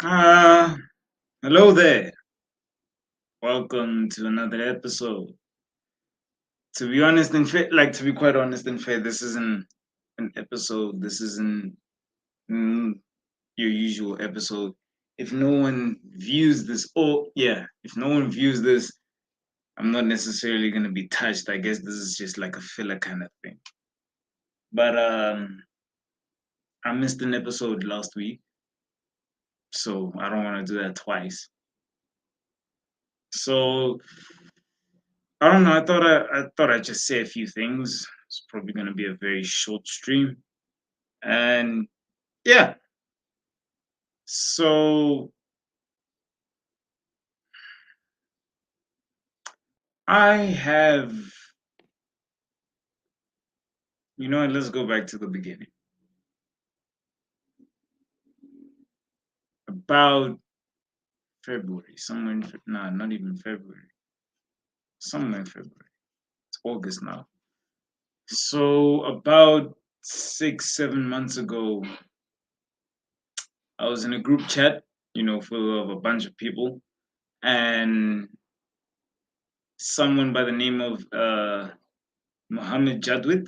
Uh, Hello there. Welcome to another episode. To be honest and fair, to be quite honest and fair, this isn't an episode. This isn't mm, your usual episode. If no one views this, if no one views this, I'm not necessarily gonna be touched. I guess this is just like a filler kind of thing. But I missed an episode last week, so I don't want to do that twice. So I don't know. I thought I'd just say a few things. It's probably going to be a very short stream, and yeah. So I have, let's go back to the beginning. About February, somewhere in nah, not even February, somewhere in February. It's August now. So about 6, 7 months ago, I was in a group chat, full of a bunch of people, and someone by the name of Mohammed Jadwid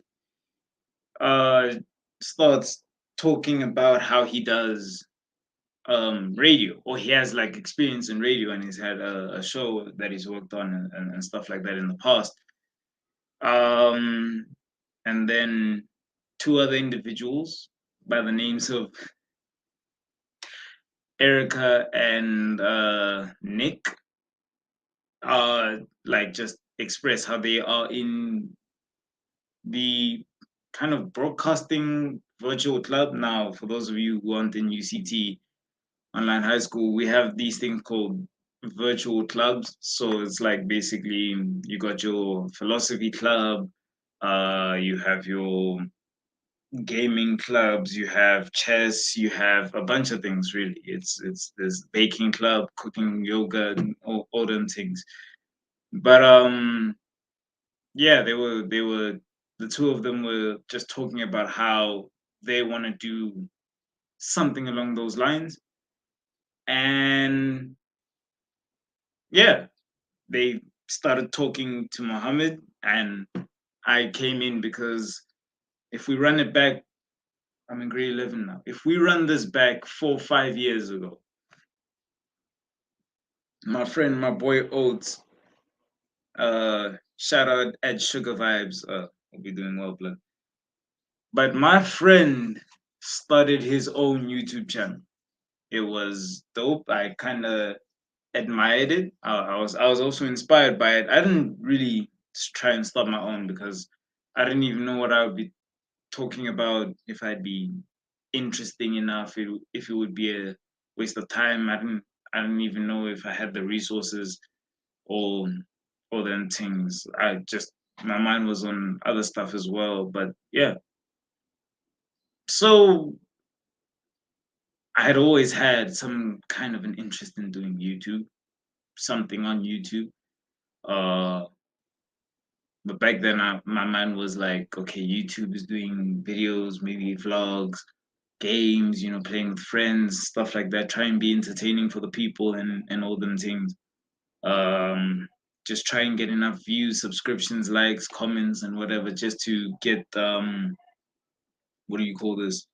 uh starts talking about how he does radio, or he has like experience in radio, and he's had a show that he's worked on, and stuff like that in the past. um and then two other individuals by the names of Erica and Nick just express how they are in the kind of broadcasting virtual club. Now, for those of you who aren't in UCT online high school, we have these things called virtual clubs. So it's like basically you got your philosophy club, you have your gaming clubs, you have chess, you have a bunch of things really. It's this baking club, cooking, yoga, and all them things. But yeah, they were the two of them were just talking about how they want to do something along those lines. And yeah, they started talking to Muhammad, and I came in because if we run it back, I'm in grade 11 now. If we run this back 4, 5 years ago, my friend, my boy Oates, shout out at Sugar Vibes, hope you're doing well, blood. But my friend started his own YouTube channel. It was dope. I kind of admired it. I was also inspired by it. I didn't really try and start my own because I didn't even know what I would be talking about, if I'd be interesting enough, if it would be a waste of time. I didn't even know if I had the resources or all them things. I just My mind was on other stuff as well. But yeah, so I had always had some kind of an interest in doing YouTube, something on YouTube. Uh, but back then, my mind was like, okay, YouTube is doing videos, maybe vlogs, games, playing with friends, stuff like that. Try and be entertaining for the people, and all them things. Um, just try and get enough views, subscriptions, likes, comments, and whatever, just to get what do you call this?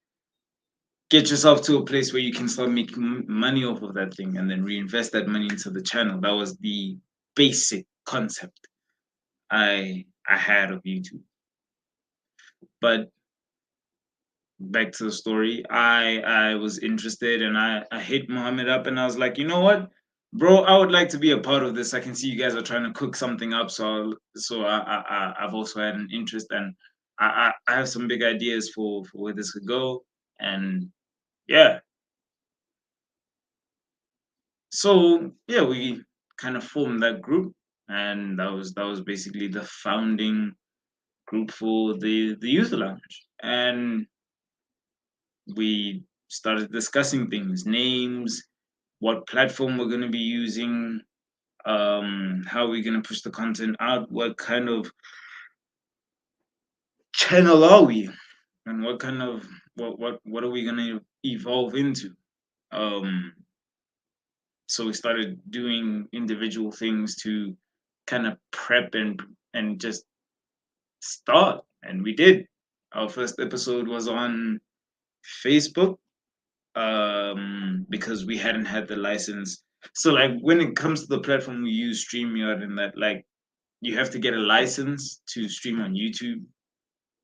Get yourself to a place where you can start making money off of that thing, and then reinvest that money into the channel. That was the basic concept I had of YouTube. But back to the story, I was interested, and I hit Muhammad up, and I was like, you know what, bro, I would like to be a part of this. I can see you guys are trying to cook something up, I've also had an interest, and I have some big ideas for where this could go. And yeah, so yeah, we kind of formed that group, and that was basically the founding group for the youth lounge. And we started discussing things, names, what platform we're going to be using, how we're going to push the content out, what kind of channel are we, and what kind of what are we going to evolve into. So we started doing individual things to kind of prep and just start, and we did. Our first episode was on Facebook, because we hadn't had the license. So like when it comes to the platform we use, StreamYard, and that, like, you have to get a license to stream on YouTube,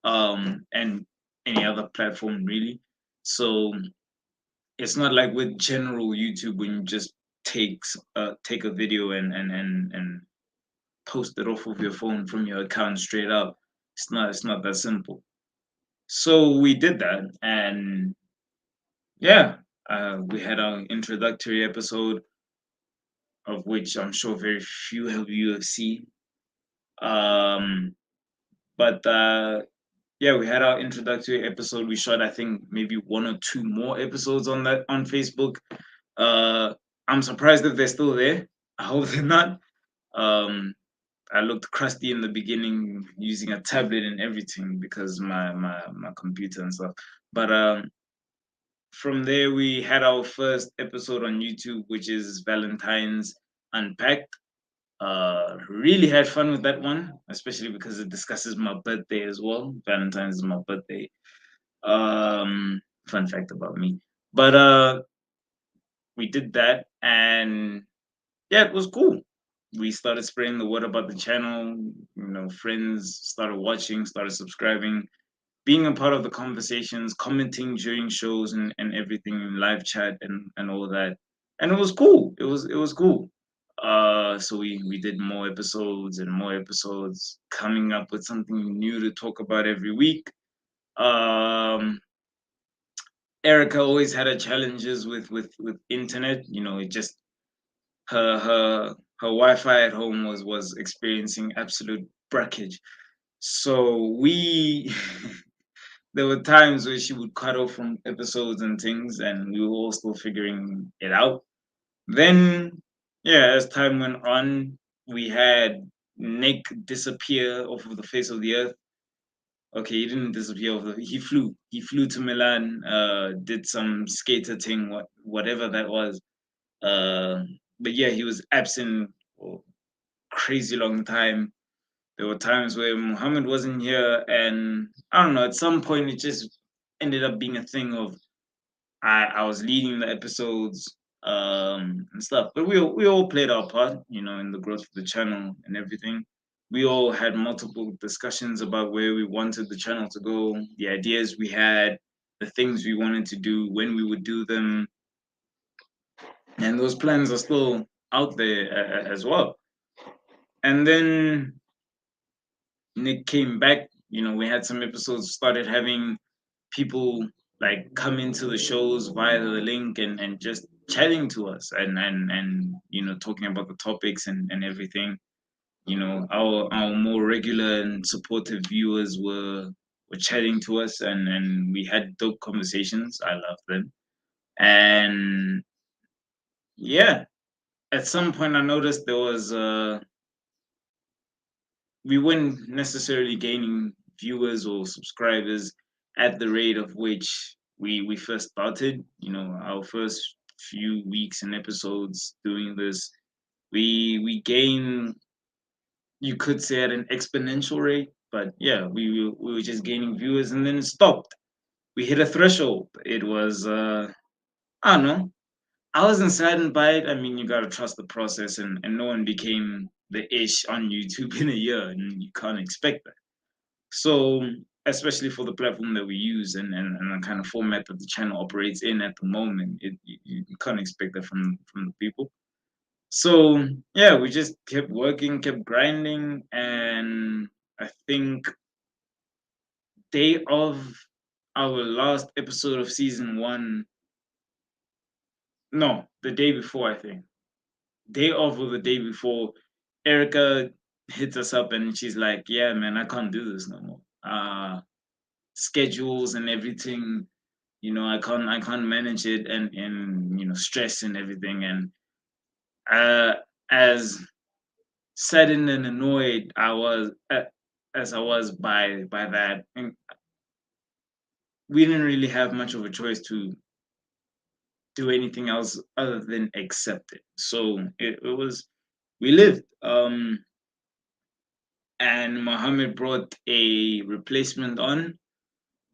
and any other platform really. So it's not like with general YouTube when you just take a video and post it off of your phone from your account straight up. It's not that simple. So we did that, and yeah, we had our introductory episode, of which I'm sure very few of you have seen. Um, but yeah, we had our introductory episode. We shot, I think, maybe one or two more episodes on that on Facebook. Uh, I'm surprised if they're still there. I hope they're not. Um, I looked crusty in the beginning using a tablet and everything because my computer and stuff. But from there, we had our first episode on YouTube, which is Valentine's Unpacked. Really had fun with that one, especially because it discusses my birthday as well. Valentine's is my birthday. Fun fact about me. But we did that, and yeah, it was cool. We started spreading the word about the channel. Friends started watching, started subscribing, being a part of the conversations, commenting during shows and everything in live chat and all that. And it was cool. It was cool. So we did more episodes and more episodes, coming up with something new to talk about every week. Um, Erica always had her challenges with internet. It just her Wi-Fi at home was experiencing absolute breakage. So we there were times where she would cut off from episodes and things, and we were all still figuring it out. Then, yeah, as time went on, we had Nick disappear off of the face of the earth. Okay, he didn't disappear off the. He flew. He flew to Milan. Did some skater thing, whatever that was. Uh, but yeah, he was absent for a crazy long time. There were times where Muhammad wasn't here, and I don't know. At some point, it just ended up being a thing of I was leading the episodes, and stuff. But we all played our part, in the growth of the channel and everything. We all had multiple discussions about where we wanted the channel to go, the ideas we had, the things we wanted to do, when we would do them, and those plans are still out there as well. And then Nick came back. We had some episodes, started having people like come into the shows via the link and just chatting to us and talking about the topics and everything. Our more regular and supportive viewers were chatting to us, and we had dope conversations. I loved them. And yeah, at some point I noticed there was we weren't necessarily gaining viewers or subscribers at the rate of which we first started. Our first few weeks and episodes doing this, we gain, you could say, at an exponential rate. But yeah, we were just gaining viewers, and then it stopped. We hit a threshold. It was I don't know. I wasn't saddened by it. I mean, you gotta trust the process, and no one became the ish on YouTube in a year, and you can't expect that. So, especially for the platform that we use and the kind of format that the channel operates in at the moment, you can't expect that from the people. So, yeah, we just kept working, kept grinding, and I think day of our last episode of season one, no, the day before, I think, day of or the day before, Erica hits us up and she's like, "Yeah, man, I can't do this no more. Schedules and everything, I can't manage it, and stress and everything." And as saddened and annoyed I was, as I was by that, and we didn't really have much of a choice do anything else other than accept it. So it was we lived. And Mohammed brought a replacement on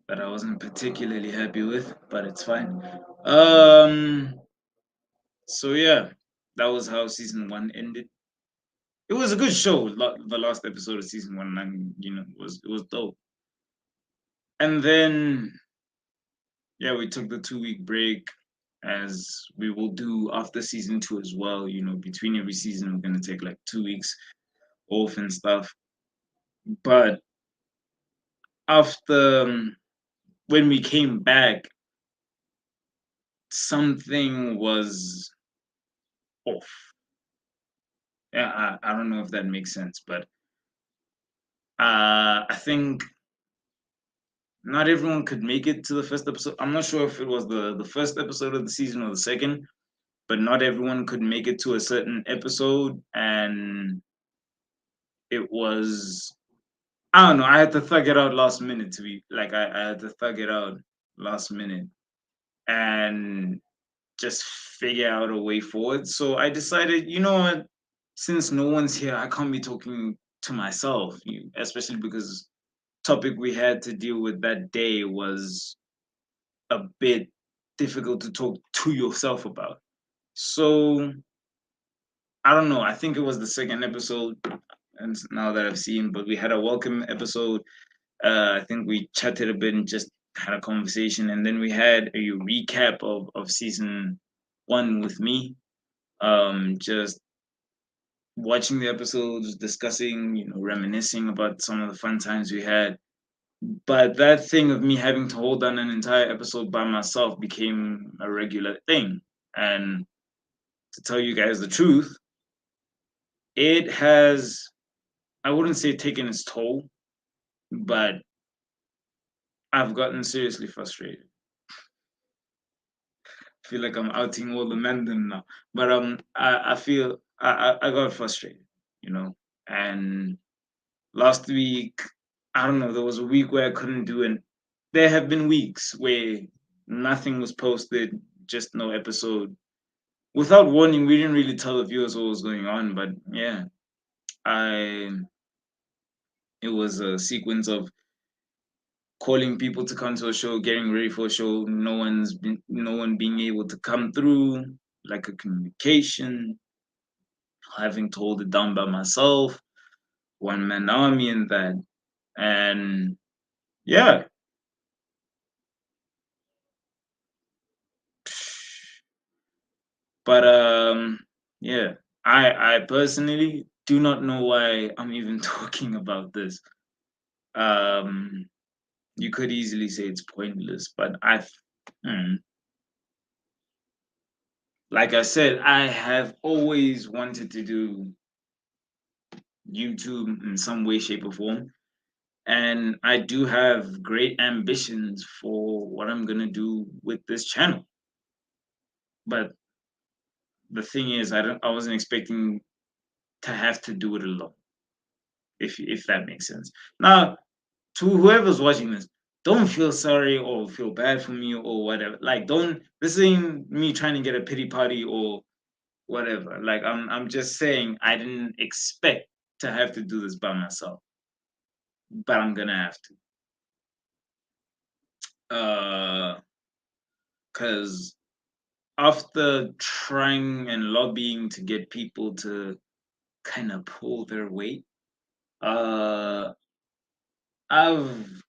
that I wasn't particularly happy with, but it's fine. So yeah, that was how season one ended. It was a good show. The last episode of season one, and it was dope. And then yeah, we took the 2 week break, as we will do after season two as well. Between every season, we're gonna take like 2 weeks off and stuff. But after when we came back, something was off. Yeah, I don't know if that makes sense, but I think not everyone could make it to the first episode. I'm not sure if it was the first episode of the season or the second, but not everyone could make it to a certain episode, and it was I don't know. I had to thug it out last minute to be like I had to thug it out last minute and just figure out a way forward. So I decided, you know what? Since no one's here, I can't be talking to myself, especially because topic we had to deal with that day was a bit difficult to talk to yourself about. So I don't know. I think it was the second episode, and now that I've seen, but we had a welcome episode. I think we chatted a bit and just had a conversation, and then we had a recap of season one with me. Just watching the episodes, discussing, reminiscing about some of the fun times we had. But that thing of me having to hold on an entire episode by myself became a regular thing. And to tell you guys the truth, it has, I wouldn't say taken its toll, but I've gotten seriously frustrated. I feel like I'm outing all the men them now. But I feel I got frustrated, you know. And last week, I don't know, there was a week where I couldn't do it. There have been weeks where nothing was posted, just no episode. Without warning, we didn't really tell the viewers what was going on, but yeah, I it was a sequence of calling people to come to a show, getting ready for a show, no one being able to come through, like a communication, having to hold it down by myself, one man army and that. And yeah, but yeah, I personally do not know why I'm even talking about this. Um, you could easily say it's pointless, but like I said, I have always wanted to do YouTube in some way, shape, or form, and I do have great ambitions for what I'm gonna do with this channel. But the thing is, I wasn't expecting to have to do it alone. If that makes sense. Now, to whoever's watching this, don't feel sorry or feel bad for me or whatever. Like, don't. This ain't me trying to get a pity party or whatever. Like, I'm just saying I didn't expect to have to do this by myself, but I'm gonna have to. Cause after trying and lobbying to get people to kind of pull their weight, uh, I've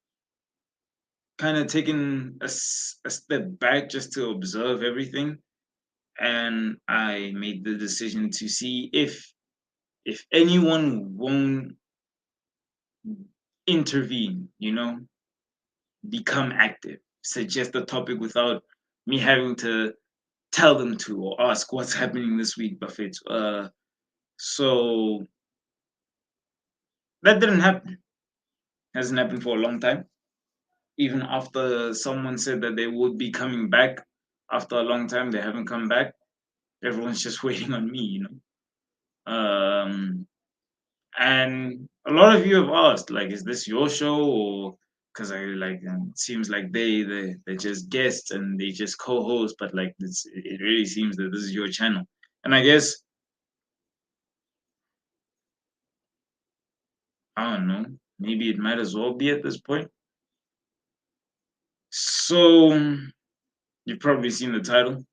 kind of taken a step back just to observe everything, and I made the decision to see if anyone won't intervene, become active, suggest a topic without me having to tell them to or ask what's happening this week, Buffett. So that didn't happen. Hasn't happened for a long time. Even after someone said that they would be coming back after a long time, they haven't come back. Everyone's just waiting on me. And a lot of you have asked, like, is this your show? Or because I like it seems like they're just guests and they just co-host, but like it really seems that this is your channel, and I guess I don't know, maybe it might as well be at this point. So you've probably seen the title.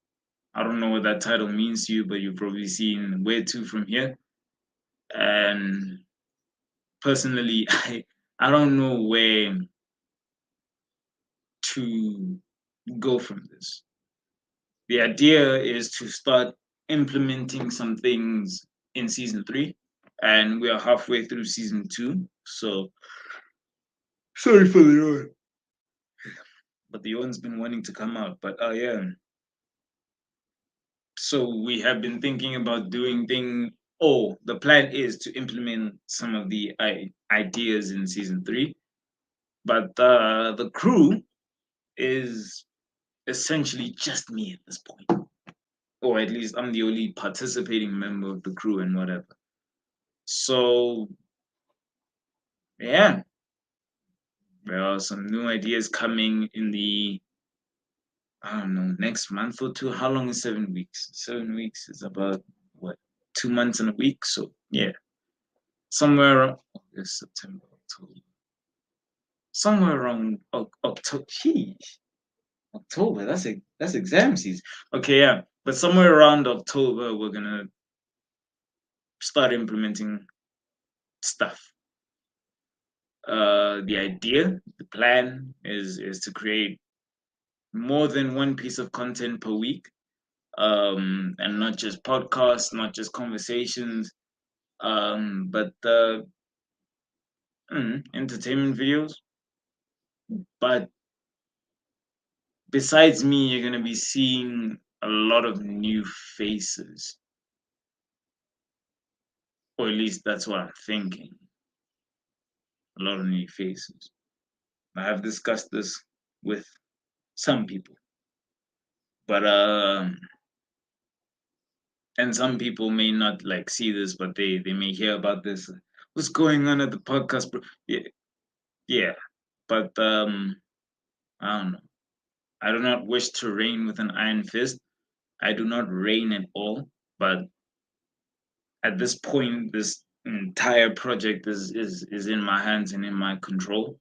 I don't know what that title means to you, but you've probably seen Where to from here. And personally, I don't know where to go from this. The idea is to start implementing some things in season three, and we are halfway through season two. So sorry for the yawn, but the yawn's been wanting to come out. But yeah, so we have been thinking about doing thing. Oh, the plan is to implement some of the ideas in season three, but the crew is essentially just me at this point, or at least I'm the only participating member of the crew and whatever. So yeah, there are some new ideas coming in the I don't know next month or two. How long is 7 weeks? 7 weeks is about what 2 months and a week. So yeah, somewhere around August, September, October, somewhere around October. October. That's exam season. Okay, yeah, but somewhere around October, we're gonna start implementing stuff. The idea, the plan is to create more than one piece of content per week, and not just podcasts, not just conversations, but entertainment videos. But besides me, you're gonna be seeing a lot of new faces, or at least that's what I'm thinking. A lot of new faces. I have discussed this with some people, but and some people may not like see this, but they may hear about this. What's going on at the podcast, bro? Yeah, yeah. But I don't know. I do not wish to reign with an iron fist. I do not reign at all. But at this point, this entire project is in my hands and in my control,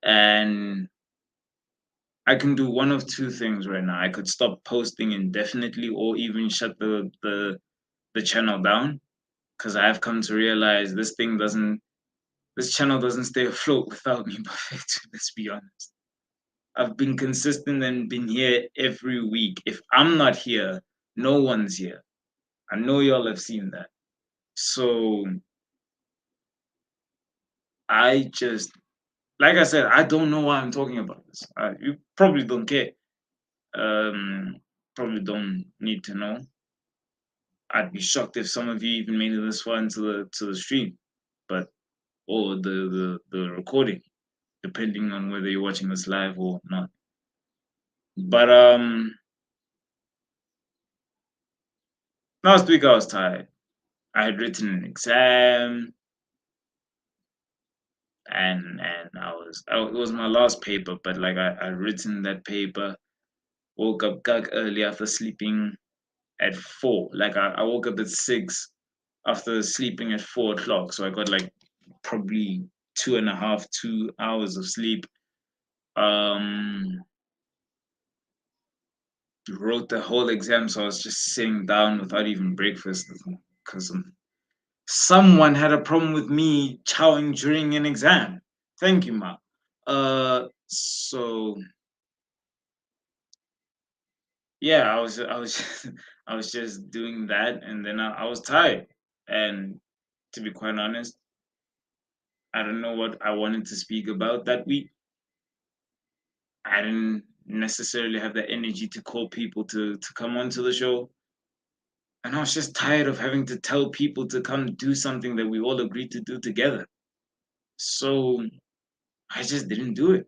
and I can do one of two things right now. I could stop posting indefinitely, or even shut the channel down, because I have come to realize this channel doesn't stay afloat without me. Let's be honest. I've been consistent and been here every week. If I'm not here, no one's here. I know y'all have seen that. So I just, like I said, I don't know why I'm talking about this. You probably don't care. Um, Probably don't need to know. I'd be shocked if some of you even made it this far into the stream, but or the recording, depending on whether you're watching this live or not. But last week I was tired. I had written an exam, and it was my last paper, but like I written that paper. Woke up gag early after sleeping at 4. Like I woke up at 6 after sleeping at 4 o'clock. So I got like probably 2.5, 2 hours of sleep. Um, wrote the whole exam, so I was just sitting down without even breakfast because someone had a problem with me chowing during an exam. Thank you, Ma. So yeah, I was I was just doing that, and then I was tired. And to be quite honest, I don't know what I wanted to speak about that week. I didn't necessarily have the energy to call people to come onto the show. And I was just tired of having to tell people to come do something that we all agreed to do together. So I just didn't do it.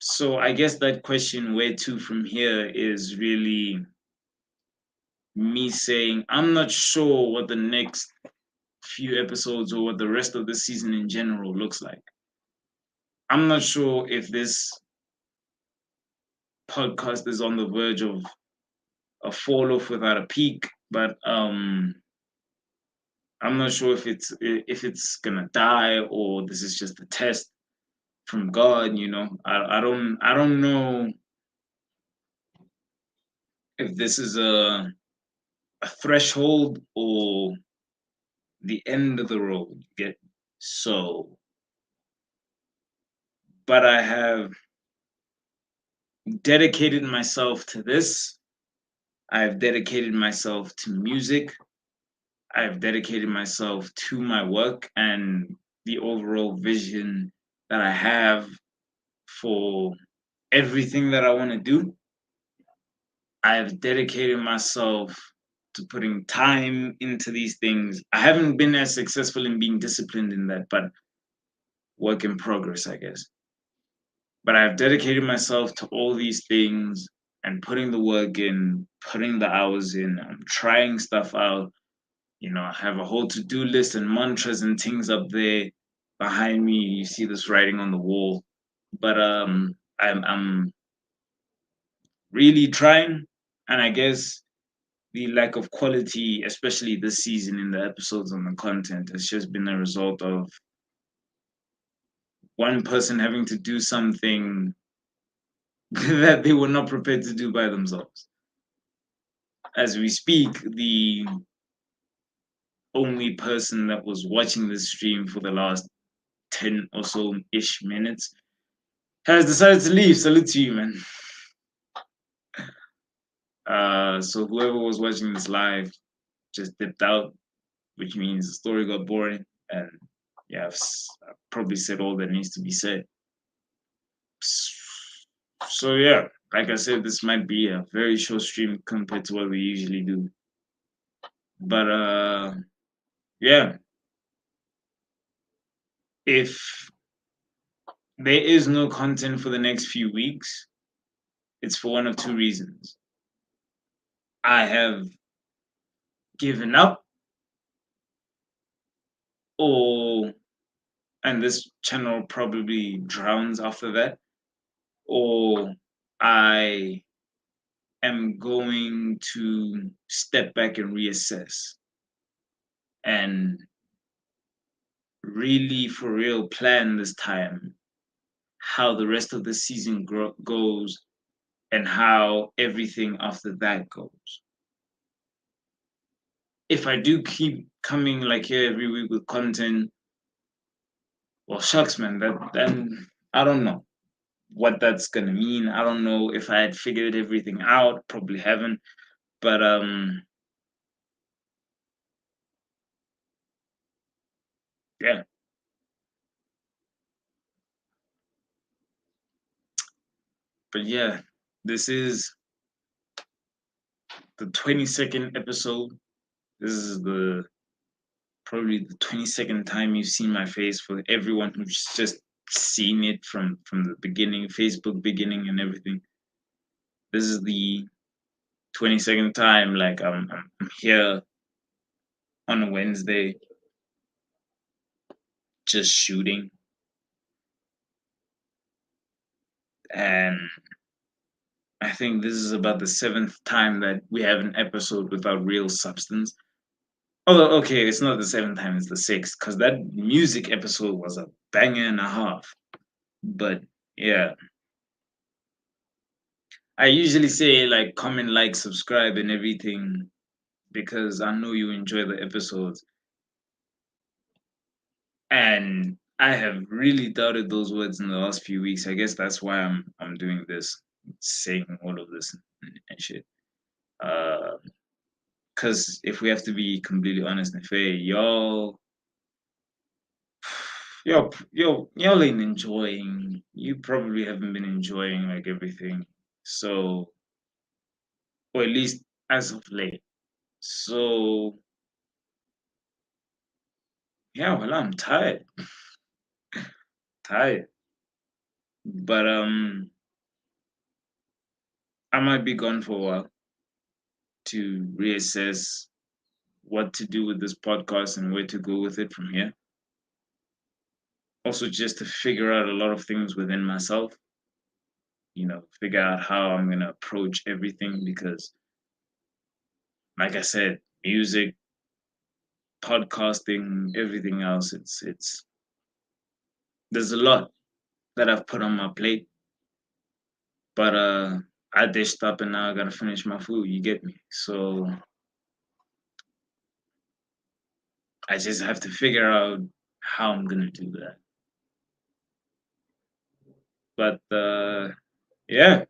So I guess that question, where to from here, is really me saying, I'm not sure what the next few episodes or what the rest of the season in general looks like. I'm not sure if this podcast is on the verge of a fall off without a peak, but I'm not sure if it's gonna die or this is just a test from God. I don't know if this is a threshold or the end of the road. Get so, but I have dedicated myself to this. I've dedicated myself to music. I've dedicated myself to my work and the overall vision that I have for everything that I want to do. I've dedicated myself to putting time into these things. I haven't been as successful in being disciplined in that, but work in progress, I guess. But I've dedicated myself to all these things and putting the work in, putting the hours in. I'm trying stuff out. I have a whole to-do list and mantras and things up there behind me. You see this writing on the wall. But I'm really trying, and I guess the lack of quality, especially this season in the episodes and the content, has just been a result of one person having to do something that they were not prepared to do by themselves. As we speak, the only person that was watching this stream for the last 10 or so ish minutes has decided to leave. Salute to you, man. So whoever was watching this live just dipped out, which means the story got boring. And yeah, I've probably said all that needs to be said. So yeah, like I said, this might be a very short stream compared to what we usually do. But yeah, if there is no content for the next few weeks, it's for one of two reasons. I have given up, or and this channel probably drowns after that, or I am going to step back and reassess and really for real plan this time how the rest of the season goes and how everything after that goes. If I do keep coming like here every week with content, well, shucks, man, then I don't know what that's gonna mean. I don't know if I had figured everything out. Probably haven't, but yeah. But yeah, this is the 22nd episode. This is the probably the 22nd time you've seen my face for everyone who's just seen it from the beginning, Facebook beginning and everything. This is the 22nd time like I'm here on a Wednesday just shooting, and I think this is about the seventh time that we have an episode without real substance. Although, okay, it's not the seventh time, it's the sixth, because that music episode was a banger and a half. But yeah, I usually say like comment, like, subscribe, and everything because I know you enjoy the episodes. And I have really doubted those words in the last few weeks. I guess that's why I'm doing this, saying all of this and shit. Because if we have to be completely honest and fair, y'all ain't enjoying. You probably haven't been enjoying like everything. So, or at least as of late. So yeah, well, I'm tired, tired. But I might be gone for a while to reassess what to do with this podcast and where to go with it from here. Also, just to figure out a lot of things within myself, figure out how I'm going to approach everything because, like I said, music, podcasting, everything else, there's a lot that I've put on my plate, but I dished up and now I got to finish my food. You get me? So I just have to figure out how I'm going to do that. But yeah,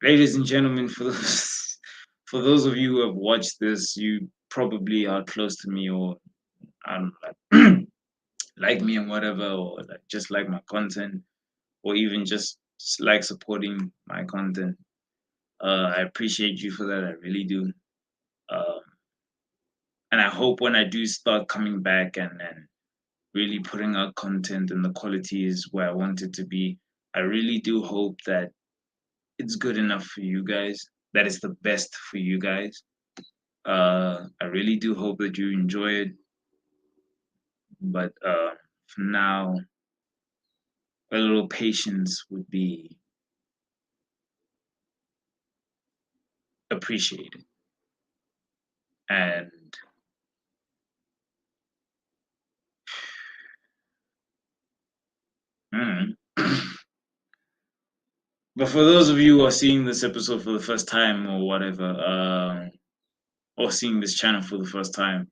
ladies and gentlemen, for those for those of you who have watched this, you probably are close to me or I don't know, like me and whatever, or like just like my content, or even just like supporting my content. I appreciate you for that. I really do. Um, and I hope when I do start coming back and really putting out content and the quality is where I want it to be, I really do hope that it's good enough for you guys. That is the best for you guys. I really do hope that you enjoy it. But for now, a little patience would be appreciated. And mm, but for those of you who are seeing this episode for the first time or whatever, or seeing this channel for the first time,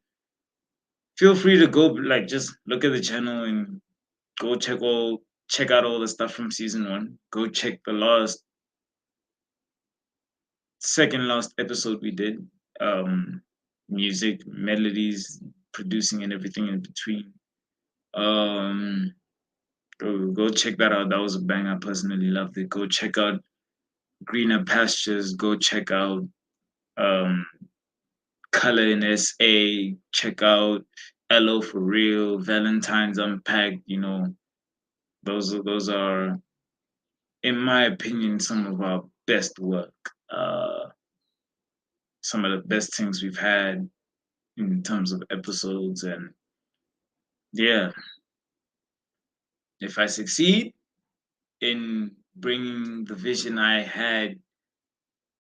feel free to go like just look at the channel and go check out all the stuff from season one. Go check the second last episode we did. Music, melodies, producing and everything in between. Um go check that out. That was a bang. I personally loved it. Go check out Greener Pastures. Go check out um Color in SA. Check out LO for Real, Valentine's Unpacked. Those are, in my opinion, some of our best work. Some of the best things we've had in terms of episodes, and yeah, if I succeed in bringing the vision I had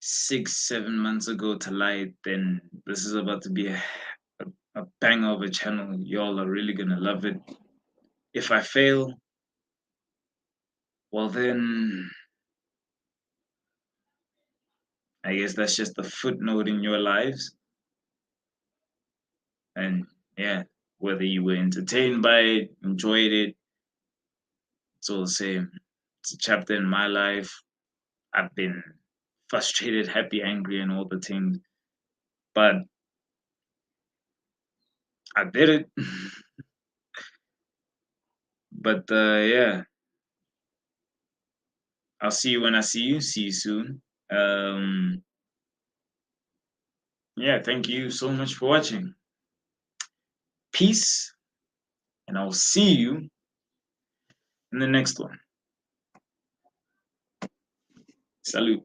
6, 7 months ago to light, then this is about to be a bang of a channel. Y'all are really gonna love it. If I fail, well then I guess that's just a footnote in your lives. And yeah, whether you were entertained by it, enjoyed it, it's all the same. It's a chapter in my life. I've been frustrated, happy, angry, and all the things, but I did it. But yeah, I'll see you when I see you. See you soon. Um, yeah, thank you so much for watching. Peace, and I'll see you in the next one. Salute.